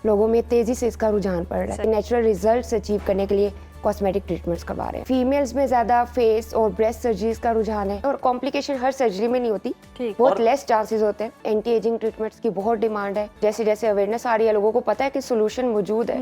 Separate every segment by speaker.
Speaker 1: लोगों में तेजी से इसका रुझान बढ़ रहा है। नेचुरल रिजल्ट्स अचीव करने के लिए कॉस्मेटिक ट्रीटमेंट्स करवा रहे हैं। फीमेल्स में ज्यादा फेस और ब्रेस्ट सर्जरीज का रुझान है और कॉम्प्लिकेशन हर सर्जरी में नहीं होती, बहुत लेस चांसेस होते हैं। एंटी एजिंग ट्रीटमेंट्स की बहुत डिमांड है। जैसे जैसे अवेयरनेस आ रही है, लोगों को पता है कि सोल्यूशन मौजूद है,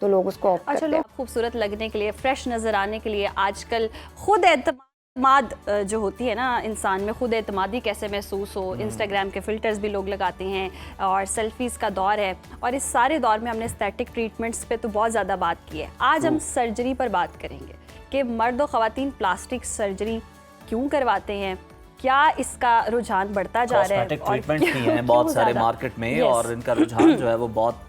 Speaker 1: तो लोग उसको ऑप्ट करते हैं।
Speaker 2: लोग खूबसूरत लगने के लिए, फ्रेश नजर आने के लिए आजकल खुद एतमाद जो होती है ना इंसान में, खुद एतमादी कैसे महसूस हो, इंस्टाग्राम के फिल्टर्स भी लोग लगाते हैं और सेल्फीज़ का दौर है। और इस सारे दौर में हमने एस्थेटिक ट्रीटमेंट्स पे तो बहुत ज़्यादा बात की है। आज हम सर्जरी पर बात करेंगे कि मर्द और ख़वातीन प्लास्टिक सर्जरी क्यों करवाते हैं, क्या इसका रुझान बढ़ता जा रहा है।
Speaker 3: ट्रीटमेंट्स भी हैं बहुत सारे मार्केट में और इनका रुझान जो है वो बहुत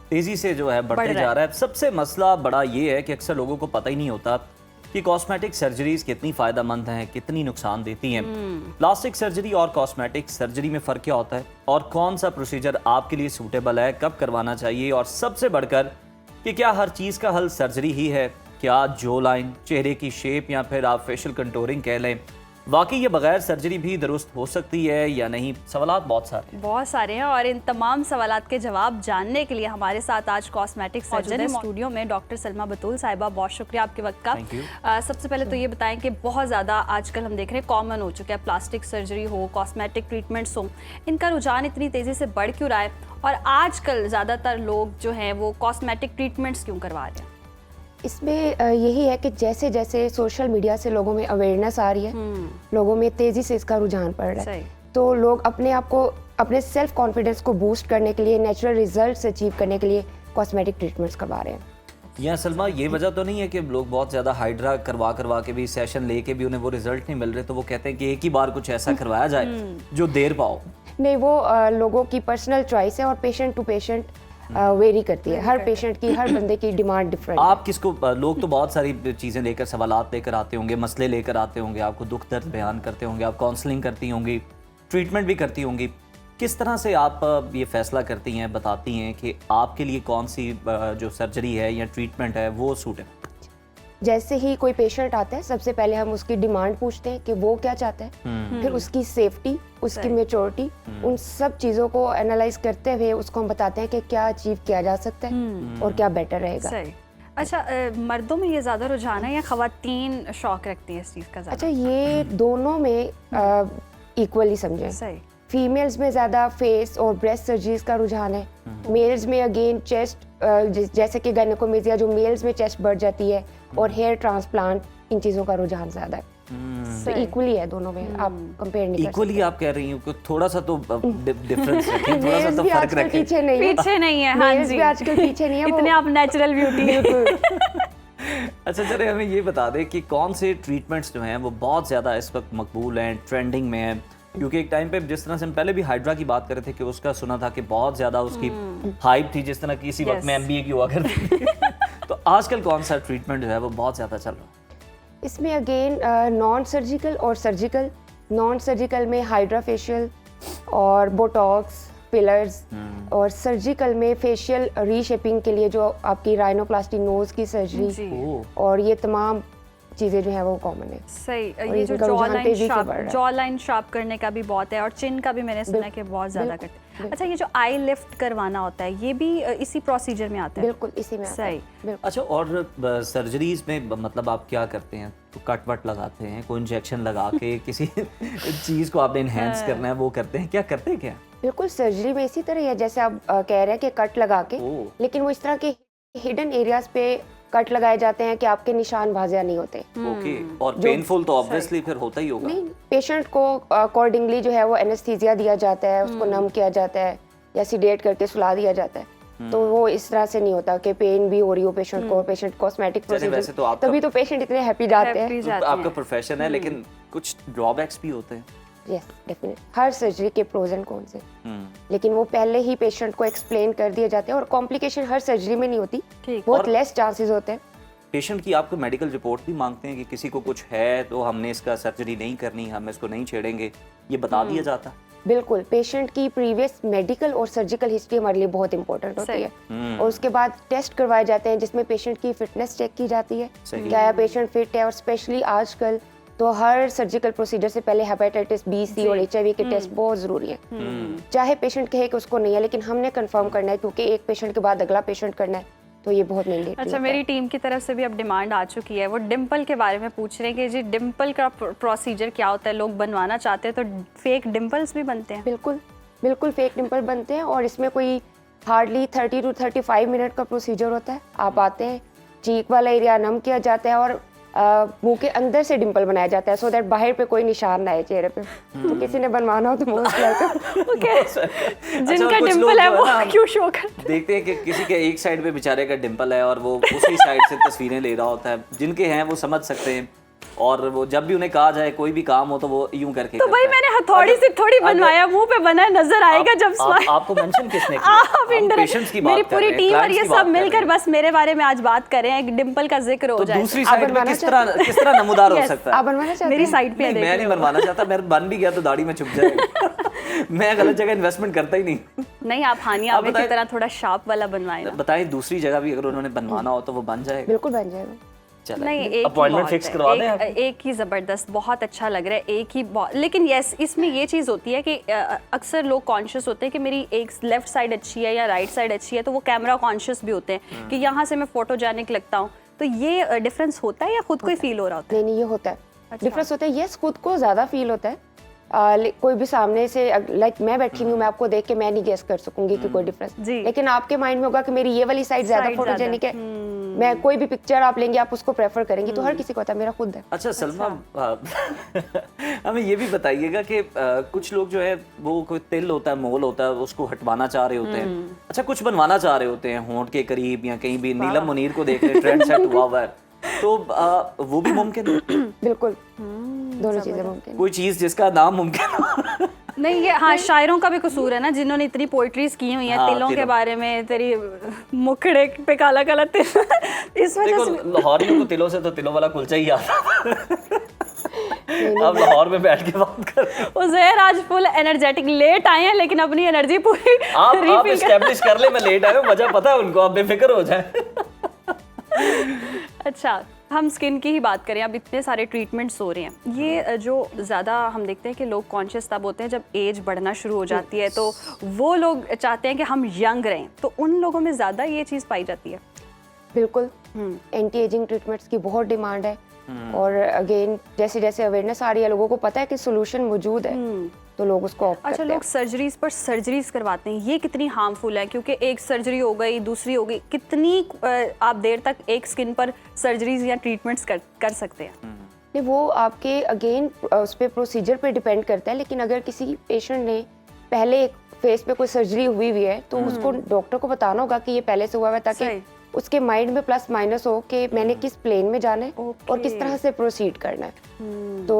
Speaker 3: तेज़ी से जो है बढ़ते जा रहा है। सबसे मसला बड़ा ये है कि अक्सर लोगों को पता ही नहीं होता कि कॉस्मेटिक सर्जरीज कितनी फ़ायदेमंद हैं, कितनी नुकसान देती हैं। प्लास्टिक सर्जरी और कॉस्मेटिक सर्जरी में फ़र्क क्या होता है और कौन सा प्रोसीजर आपके लिए सूटेबल है, कब करवाना चाहिए, और सबसे बढ़कर कि क्या हर चीज़ का हल सर्जरी ही है। क्या जो लाइन, चेहरे की शेप या फिर आप फेशियल कंटूरिंग कह लें, वाकई ये बगैर सर्जरी भी दुरुस्त हो सकती है या नहीं। सवालात बहुत सारे हैं और इन तमाम सवालात के जवाब जानने के लिए हमारे साथ आज कॉस्मेटिक सर्जन स्टूडियो में डॉक्टर सलमा बतूल साहिबा। बहुत शुक्रिया आपके वक्त का। सबसे पहले तो ये बताएं कि बहुत ज़्यादा आजकल हम देख रहे हैं कॉमन हो चुका है, प्लास्टिक सर्जरी हो, कॉस्मेटिक ट्रीटमेंट्स हो, इनका रुझान इतनी तेज़ी से बढ़ क्यों रहा है और आजकल ज़्यादातर लोग जो हैं वो कॉस्मेटिक ट्रीटमेंट्स क्यों करवा रहे हैं।
Speaker 1: इसमें यही है कि जैसे जैसे सोशल मीडिया से लोगों में अवेयरनेस आ रही है, लोगों में तेजी से इसका रुझान पड़ रहा है, तो लोग अपने आप को, अपने सेल्फ कॉन्फिडेंस को बूस्ट करने के लिए, नेचुरल रिजल्ट्स अचीव करने के लिए कॉस्मेटिक ट्रीटमेंट्स करवा रहे हैं।
Speaker 3: या सलमा, ये वजह तो नहीं है कि लोग बहुत ज़्यादा हाइड्रा करवा के भी, सेशन लेके भी उन्हें वो रिजल्ट नहीं मिल रहे, तो वो कहते हैं कि एक ही बार कुछ ऐसा करवाया जाए जो देर पाओ।
Speaker 1: नहीं, वो लोगों की पर्सनल चॉइस है और पेशेंट टू पेशेंट वेरी करती है। हर पेशेंट की, हर बंदे की डिमांड डिफरेंट।
Speaker 3: आप किसको, लोग तो बहुत सारी चीज़ें लेकर, सवालात लेकर आते होंगे, मसले लेकर आते होंगे, आपको दुख दर्द बयान करते होंगे, आप काउंसलिंग करती होंगी, ट्रीटमेंट भी करती होंगी। किस तरह से आप ये फैसला करती हैं, बताती हैं कि आपके लिए कौन सी जो सर्जरी है या ट्रीटमेंट है वो सूट है।
Speaker 1: जैसे ही कोई पेशेंट आता है, सबसे पहले हम उसकी डिमांड पूछते हैं कि वो क्या चाहता है, फिर उसकी सेफ्टी, उसकी मैच्योरिटी, उन सब चीज़ों को एनालाइज करते हुए उसको हम बताते हैं कि क्या अचीव किया जा सकता है और क्या बेटर रहेगा।
Speaker 2: अच्छा, मर्दों में ये ज़्यादा रुझान है या ख़वातीन शौक रखती है इस चीज़ का ज़्यादा?
Speaker 1: अच्छा, ये दोनों में इक्वली समझें।
Speaker 2: सही।
Speaker 1: फीमेल्स में ज़्यादा फेस और ब्रेस्ट सर्जरीज का रुझान है। मेल्स में अगेन चेस्ट, जैसे कि गायनेकोमेस्टिया जो मेल्स में चेस्ट बढ़ जाती है, और हेयर ट्रांसप्लांट, इन चीज़ों का रुझान ज़्यादा है। तो इक्वली है दोनों में, आप कंपेयर नहीं कर सकते।
Speaker 3: इक्वली आप कह रही हो, थोड़ा सा तो डिफरेंस है, थोड़ा सा तो फर्क रखें।
Speaker 1: पीछे नहीं है, हाँ जी, आजकल पीछे नहीं है,
Speaker 2: इतने आप नेचुरल ब्यूटी।
Speaker 3: अच्छा, चलिए हमें ये बता दें कि कौन से ट्रीटमेंट्स जो हैं वो बहुत ज़्यादा इस वक्त मकबूल हैं, ट्रेंडिंग में हैं, क्योंकि एक टाइम पे जिस तरह से हम पहले भी हाइड्रा की बात कर रहे थे कि उसका सुना था कि बहुत ज़्यादा उसकी हाइप थी, जिस तरह की इसी वक्त में MBA की हुआ करती थी। तो आजकल कौन सा ट्रीटमेंट जो है वो बहुत ज़्यादा चल रहा है?
Speaker 1: इसमें अगेन नॉन सर्जिकल और सर्जिकल। नॉन सर्जिकल में हाइड्रा फेशियल और बोटॉक्स, फिलर्स, और सर्जिकल में फेशियल रीशेपिंग के लिए जो आपकी राइनोप्लास्टी, नोज की सर्जरी, और ये तमाम चीज़ें जो है वो कॉमन है।
Speaker 2: सही। ये जो जॉ लाइन शार्प करने का भी बहुत है और चिन का भी मैंने सुना है कि बहुत ज़्यादा करते हैं। अच्छा, ये जो आई लिफ्ट करवाना होता है ये भी इसी प्रोसीजर में आता है?
Speaker 1: बिल्कुल इसी में आता है।
Speaker 2: सही।
Speaker 3: अच्छा, और सर्जरीज में मतलब आप क्या करते हैं? तो कट वट लगाते हैं, कोई इंजेक्शन लगा के किसी चीज़ को आपने इनहेंस करना है, वो करते हैं, क्या करते हैं क्या?
Speaker 1: बिल्कुल, सर्जरी में इसी तरह है जैसे आप कह रहे हैं कि कट लगा के, लेकिन वो इस तरह के हिडन एरियाज पे कट लगाए जाते हैं कि आपके निशान वाज़िया नहीं होते।
Speaker 3: ओके। और पेनफुल तो ऑब्वियसली फिर होता ही होगा।
Speaker 1: नहीं, पेशेंट को अकॉर्डिंगली जो है वो एनेस्थीसिया दिया जाता है, उसको नम किया जाता है या सिडेट करके सुला दिया जाता है। तो वो इस तरह से नहीं होता कि पेन भी हो रही हो पेशेंट को, पेशेंट कॉस्मेटिक प्रोसीजर, तभी तो पेशेंट इतने हैप्पी जाते हैं।
Speaker 3: आपका प्रोफेशन है, लेकिन कुछ ड्रॉबैक्स भी होते हैं।
Speaker 1: Yes, definitely. हर सर्जरी के प्रोज एंड कॉन्स हैं, लेकिन वो पहले ही पेशेंट को एक्सप्लेन कर दिए जाते हैं और कॉम्प्लिकेशन हर सर्जरी में नहीं होती, बहुत लेस चांसेस होते हैं।
Speaker 3: पेशेंट की आपको मेडिकल रिपोर्ट भी मांगते हैं कि किसी को कुछ है तो हमने इसका सर्जरी नहीं करनी, हम इसको नहीं छेड़ेंगे, ये बता दिया जाता है?
Speaker 1: बिल्कुल, पेशेंट की प्रीवियस मेडिकल और सर्जिकल हिस्ट्री हमारे लिए बहुत इंपॉर्टेंट होती है, और उसके बाद टेस्ट करवाए जाते हैं जिसमें पेशेंट की फिटनेस चेक की जाती है, क्या पेशेंट फिट है, और स्पेशली आजकल तो हर सर्जिकल प्रोसीजर से पहले हेपेटाइटिस बी, सी और HIV के टेस्ट बहुत ज़रूरी हैं। चाहे पेशेंट कहे कि उसको नहीं है, लेकिन हमने कंफर्म करना है, क्योंकि एक पेशेंट के बाद अगला पेशेंट करना है, तो ये बहुत मैंडेटरी
Speaker 2: अच्छा, मेरी टीम की तरफ से भी अब डिमांड आ चुकी है, वो डिम्पल के बारे में पूछ रहे हैं कि जी डिम्पल का प्रोसीजर क्या होता है, लोग बनवाना चाहते हैं तो फेक डिम्पल्स भी बनते हैं?
Speaker 1: बिल्कुल बिल्कुल फेक डिम्पल बनते हैं, और इसमें कोई हार्डली 30 to 35 मिनट का प्रोसीजर होता है। आप आते हैं, चीक वाला एरिया नम किया जाता है और मुंह के अंदर से डिम्पल बनाया जाता है, सो दैट बाहर पे कोई निशान ना आए चेहरे पे। तो किसी ने बनवाना हो तो मोस्ट वेलकम।
Speaker 2: जिनका डिम्पल है वो क्यों शो करते
Speaker 3: देखते हैं कि किसी के एक साइड पे बेचारे का डिम्पल है और वो उसी साइड से तस्वीरें ले रहा होता है। जिनके हैं वो समझ सकते हैं, और वो जब भी उन्हें कहा जाए कोई भी काम हो तो वो यूं करके
Speaker 2: तो भाई मैंने हथौड़ी से थोड़ी बनवाया, मुंह पे बना है, नजर आएगा जब स्माइल।
Speaker 3: आपको मेंशन किसने किया?
Speaker 2: आप
Speaker 3: पेशेंट्स की बात
Speaker 2: मेरी
Speaker 3: कर
Speaker 2: पूरी
Speaker 3: रहे हैं,
Speaker 2: टीम और
Speaker 3: clients
Speaker 2: ये
Speaker 3: की बात
Speaker 2: सब
Speaker 3: कर
Speaker 2: मिलकर
Speaker 3: रहे हैं।
Speaker 2: बस मेरे बारे में आज बात कर रहे हैं, एक डिम्पल का जिक्र हो
Speaker 3: तो
Speaker 2: जाए।
Speaker 3: दूसरी साइड पे किस तरह नमूदार हो सकता है?
Speaker 1: आप बनवाना चाहते
Speaker 2: मेरी
Speaker 1: हैं?
Speaker 2: साइड पे
Speaker 3: नहीं, मैं नहीं बनवाना चाहता, मैं बन भी गया तो दाढ़ी में छुप जाएगा। मैं गलत जगह इन्वेस्टमेंट करता ही नहीं।
Speaker 2: नहीं, आप हानिया आबे की तरह थोड़ा शार्प वाला बनवाए ना।
Speaker 3: बताएं दूसरी जगह भी अगर उन्होंने बनवाना हो तो वो बन जाएगा?
Speaker 1: बिल्कुल बन जाएगा।
Speaker 2: नहीं, एक
Speaker 3: अपॉइंटमेंट फिक्स करवा दें आप?
Speaker 2: एक ही ज़बरदस्त, बहुत अच्छा लग रहा है, एक ही लेकिन यस, इसमें ये चीज़ होती है कि अक्सर लोग कॉन्शियस होते हैं कि मेरी एक लेफ्ट साइड अच्छी है या राइट साइड अच्छी है, तो वो कैमरा कॉन्शियस भी होते हैं कि यहाँ से मैं फोटोजेनिक लगता हूँ। तो ये डिफरेंस होता है या खुद को ही फील हो रहा होता है?
Speaker 1: नहीं, ये होता है, डिफरेंस होता है। यस, खुद को ज़्यादा फील होता है। कोई भी सामने से लाइक मैं बैठी हूँ, मैं आपको देख के मैं नहीं गेस कर सकूंगी कि कोई डिफरेंस, लेकिन आपके माइंड में होगा कि मेरी ये वाली साइड ज्यादा फोटोजेनिक है। मैं कोई भी पिक्चर आप लेंगे आप उसको प्रेफर करेंगे, तो हर किसी को होता है, मेरा खुद है।
Speaker 3: अच्छा सलमा, हमें ये भी बताइएगा कि कुछ लोग जो है वो कोई तिल होता है, मोल होता है, उसको हटवाना चाह रहे होते हैं। अच्छा, कुछ बनवाना चाह रहे होते हैं होंठ के करीब या कहीं भी। नीलम मुनीर को देख रहे, ट्रेंड सेट हुआ है, तो वो भी मुमकिन है?
Speaker 1: बिल्कुल, दोनों चीजें मुमकिन है।
Speaker 3: कोई चीज जिसका नाम मुमकिन
Speaker 2: नहीं, ये हाँ शायरों का भी कसूर है ना, जिन्होंने इतनी पोइट्रीज की हुई हैं तिलों के बारे में, तेरी मुखड़े पे काला काला तिल। इस वजह से
Speaker 3: लाहौरियों को तिलों से तो तिलों वाला कुलचा ही आता। अब लाहौर में बैठ के बात कर रहे
Speaker 2: हैं। उज़ैर आज फुल एनर्जेटिक, लेट आए हैं लेकिन अपनी एनर्जी पूरी
Speaker 3: आप एस्टैब्लिश कर ले। मैं लेट आया हूँ, मजा पता है उनको, आप बेफिक्र हो जाए।
Speaker 2: अच्छा, हम स्किन की ही बात करें, अब इतने सारे ट्रीटमेंट्स हो रहे हैं। ये जो ज़्यादा हम देखते हैं कि लोग कॉन्शियस तब होते हैं जब एज बढ़ना शुरू हो जाती है, तो वो लोग चाहते हैं कि हम यंग रहें, तो उन लोगों में ज़्यादा ये चीज़ पाई जाती है।
Speaker 1: बिल्कुल, एंटी एजिंग ट्रीटमेंट्स की बहुत डिमांड है, और अगेन जैसे जैसे अवेयरनेस आ रही है, लोगों को पता है कि सोल्यूशन मौजूद है, तो लोग उसको ऑप्ट करते
Speaker 2: हैं। अच्छा, लोग सर्जरीज पर सर्जरीज करवाते हैं, ये कितनी हार्मफुल है? क्योंकि एक सर्जरी हो गई, दूसरी हो गई, कितनी आप देर तक एक स्किन पर सर्जरीज या ट्रीटमेंट्स कर सकते हैं?
Speaker 1: नहीं, वो आपके अगेन उस पर प्रोसीजर पे डिपेंड करता है, लेकिन अगर किसी पेशेंट ने पहले एक फेस पे कोई सर्जरी हुई हुई है, तो उसको डॉक्टर को बताना होगा कि ये पहले से हुआ है, ताकि उसके माइंड में प्लस माइनस हो कि मैंने किस प्लेन में जाना है और किस तरह से प्रोसीड करना है। तो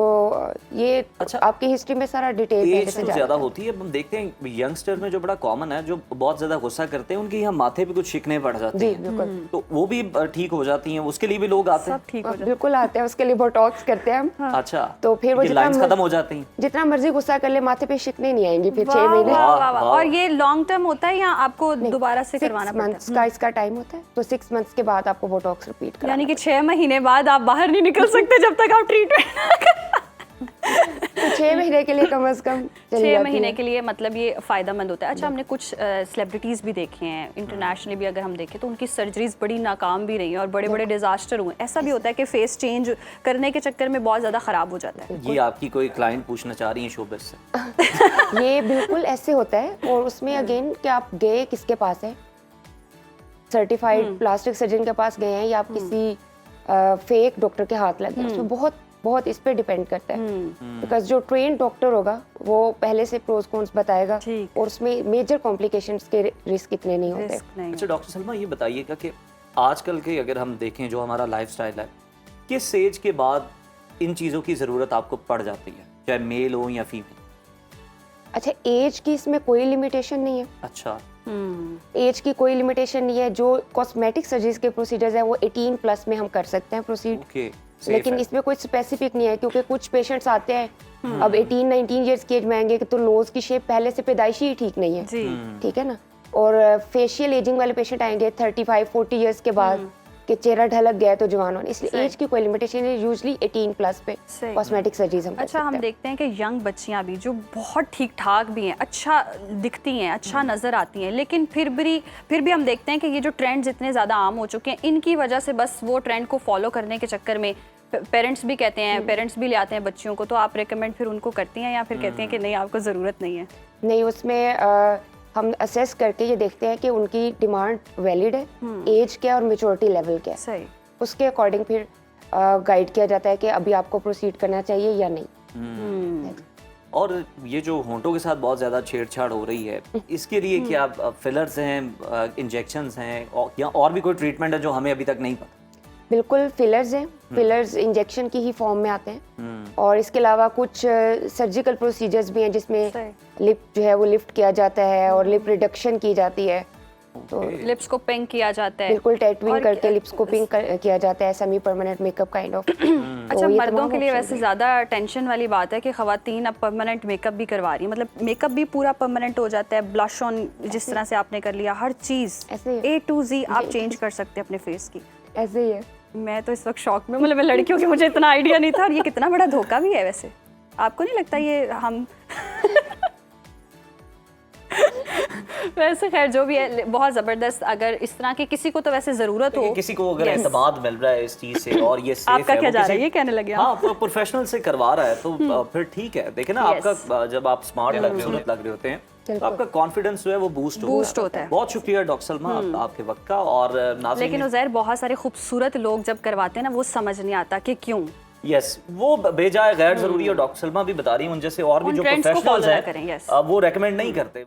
Speaker 1: ये अच्छा, आपकी हिस्ट्री में सारा डिटेल
Speaker 3: एज तो ज्यादा होती है। हम देखते हैं यंगस्टर में जो बड़ा कॉमन है, जो बहुत ज्यादा गुस्सा करते हैं, उनके यहाँ माथे पे कुछ शिकने पड़ जाते हैं।
Speaker 1: बिल्कुल,
Speaker 3: तो वो भी ठीक हो जाती हैं, उसके लिए भी लोग आते हैं?
Speaker 1: बिल्कुल आते हैं, उसके लिए बोटॉक्स करते हैं हम।
Speaker 3: अच्छा,
Speaker 1: तो फिर वो
Speaker 3: लाइंस खत्म हो जाती हैं,
Speaker 1: जितना मर्जी गुस्सा कर ले माथे पे शिकने नहीं आएंगी फिर 6 महीने।
Speaker 2: और ये लॉन्ग टर्म होता है या आपको दोबारा से करवाना पड़ता है?
Speaker 1: 6 मंथ्स का इसका टाइम होता है, तो 6 मंथ्स के बाद आपको बोटॉक्स रिपीट करना,
Speaker 2: यानी कि 6 महीने बाद आप बाहर नहीं निकल सकते जब तक आप ट्रीटमेंट।
Speaker 1: तो 6 महीने के लिए कम से कम
Speaker 2: 6 महीने के लिए, मतलब ये फ़ायदेमंद होता है। अच्छा, हमने कुछ सेलिब्रिटीज़ भी देखे हैं, इंटरनेशनली भी अगर हम देखें तो उनकी सर्जरीज बड़ी नाकाम भी रही हैं और बड़े बड़े डिजास्टर हुए। ऐसा भी होता है कि फेस चेंज करने के चक्कर में बहुत ज़्यादा ख़राब हो जाता है।
Speaker 3: ये आपकी कोई क्लाइंट पूछना चाह रही है शोबिज़ से?
Speaker 1: ये बिल्कुल ऐसे होता है, और उसमें अगेन कि आप गए किसके पास है, सर्टिफाइड प्लास्टिक सर्जन के पास गए हैं या आप किसी फेक डॉक्टर के हाथ लगे, उसमें बहुत बहुत इस पे डिपेंड करता है। बिकॉज जो ट्रेन डॉक्टर होगा वो पहले से प्रोज कॉन्स बताएगा, और उसमें मेजर कॉम्प्लिकेशंस के रिस्क इतने नहीं होते।
Speaker 3: अच्छा डॉक्टर सलमा, ये बताइएगा कि आजकल के अगर हम देखें जो हमारा लाइफस्टाइल है, किस एज के बाद इन चीज़ों की ज़रूरत आपको पड़ जाती है, चाहे मेल हो या फीमेल?
Speaker 1: अच्छा, एज की इसमें कोई लिमिटेशन नहीं है।
Speaker 3: अच्छा,
Speaker 1: एज की कोई लिमिटेशन नहीं है। जो कॉस्मेटिक सर्जरीज के प्रोसीजर्स है वो 18 प्लस में हम कर सकते हैं प्रोसीड, लेकिन इसमें कोई स्पेसिफिक नहीं है, क्योंकि कुछ पेशेंट्स आते हैं अब 18-19 ईयर्स की एज में आएंगे तो नोज की शेप पहले से पैदाइशी ही ठीक नहीं है, ठीक है ना, और फेशियल एजिंग वाले पेशेंट आएंगे 35-40 ईयर्स के बाद, कि चेहरा ढलक गया है तो जवान होने, इसलिए
Speaker 2: सही।
Speaker 1: एज की कोई लिमिटेशन है, यूजली 18 प्लस पे
Speaker 2: सही।
Speaker 1: कॉस्मेटिक सर्जरीज हम कर
Speaker 2: अच्छा, हम
Speaker 1: सकते हैं।
Speaker 2: देखते हैं कि यंग बच्चियां भी जो बहुत ठीक ठाक भी हैं, अच्छा दिखती हैं, अच्छा नज़र आती हैं, लेकिन फिर भी हम देखते हैं कि ये जो ट्रेंड्स इतने ज़्यादा आम हो चुके हैं, इनकी वजह से बस वो ट्रेंड को फॉलो करने के चक्कर में पेरेंट्स भी कहते हैं, पेरेंट्स भी ले आते हैं बच्चियों को, तो आप रिकमेंड फिर उनको करती हैं या फिर कहती हैं कि नहीं आपको ज़रूरत नहीं है?
Speaker 1: नहीं, उसमें हम असेस करके ये देखते हैं कि उनकी डिमांड वैलिड है, एज क्या है और मेच्योरिटी लेवल क्या है,
Speaker 2: सही।
Speaker 1: उसके अकॉर्डिंग फिर गाइड किया जाता है कि अभी आपको प्रोसीड करना चाहिए या नहीं।
Speaker 3: और ये जो होंठों के साथ बहुत ज़्यादा छेड़छाड़ हो रही है, इसके लिए क्या फिलर्स हैं, इंजेक्शंस हैं या और भी कोई ट्रीटमेंट है जो हमें अभी तक नहीं पता?
Speaker 1: बिल्कुल फिलर्स हैं, फिलर्स इंजेक्शन की ही फॉर्म में आते हैं, और इसके अलावा कुछ सर्जिकल प्रोसीजर्स भी हैं जिसमें
Speaker 2: सही।
Speaker 1: लिप जो है वो लिफ्ट किया जाता है और लिप रिडक्शन की जाती है, तो
Speaker 2: लिप्स को पिंक किया जाता है।
Speaker 1: बिल्कुल टैटूइंग
Speaker 2: और
Speaker 1: करके लिप्स को पिंक किया जाता है, semi permanent makeup kind of.
Speaker 2: अच्छा, मर्दों के लिए वैसे ज़्यादा टेंशन वाली बात है कि ख़वातीन अब परमानेंट मेकअप भी करवा रही हैं, मतलब मेकअप भी पूरा परमानेंट हो जाता है, ब्लश ऑन जिस तरह से आपने कर लिया, हर चीज़
Speaker 1: ऐसे
Speaker 2: A to Z आप चेंज कर सकते हैं अपने फेस की।
Speaker 1: ऐसे ही है।
Speaker 2: मैं तो इस वक्त शॉक में, मतलब मैं लड़कियों की मुझे इतना आइडिया नहीं था, और ये कितना बड़ा धोखा भी है वैसे, आपको नहीं लगता ये हम वैसे खैर जो भी है, बहुत ज़बरदस्त। अगर इस तरह की किसी को तो वैसे ज़रूरत हो,
Speaker 3: किसी को अगर
Speaker 2: Yes.
Speaker 3: एतमाद मिल रहा है इस चीज़ से और ये सेफ
Speaker 2: आपका
Speaker 3: है,
Speaker 2: क्या
Speaker 3: वो
Speaker 2: जा रहा
Speaker 3: किसी-
Speaker 2: है, ये कहने लगे आप?
Speaker 3: हाँ, प्रोफेशनल से करवा रहा है तो फिर ठीक है। देखिए ना,
Speaker 2: Yes.
Speaker 3: आपका जब आप स्मार्ट लग रहे होते हैं तो आपका कॉन्फिडेंस जो है वो बूस्ट
Speaker 2: होता है।
Speaker 3: बहुत शुक्रिया डॉक्टर सलमा आपके वक्त का। और नाज़रीन,
Speaker 2: लेकिन उज़ैर बहुत सारे खूबसूरत लोग जब करवाते हैं ना, वो समझ नहीं आता कि क्यों।
Speaker 3: यस, वो बेजाय गैर जरूरी, और डॉक्टर सलमा भी बता रही हैं उन जैसे और भी
Speaker 2: उन
Speaker 3: जो
Speaker 2: trends को
Speaker 3: प्रोफेशनल्स
Speaker 2: follow ना करें, yes.
Speaker 3: हैं वो रेकमेंड नहीं करते।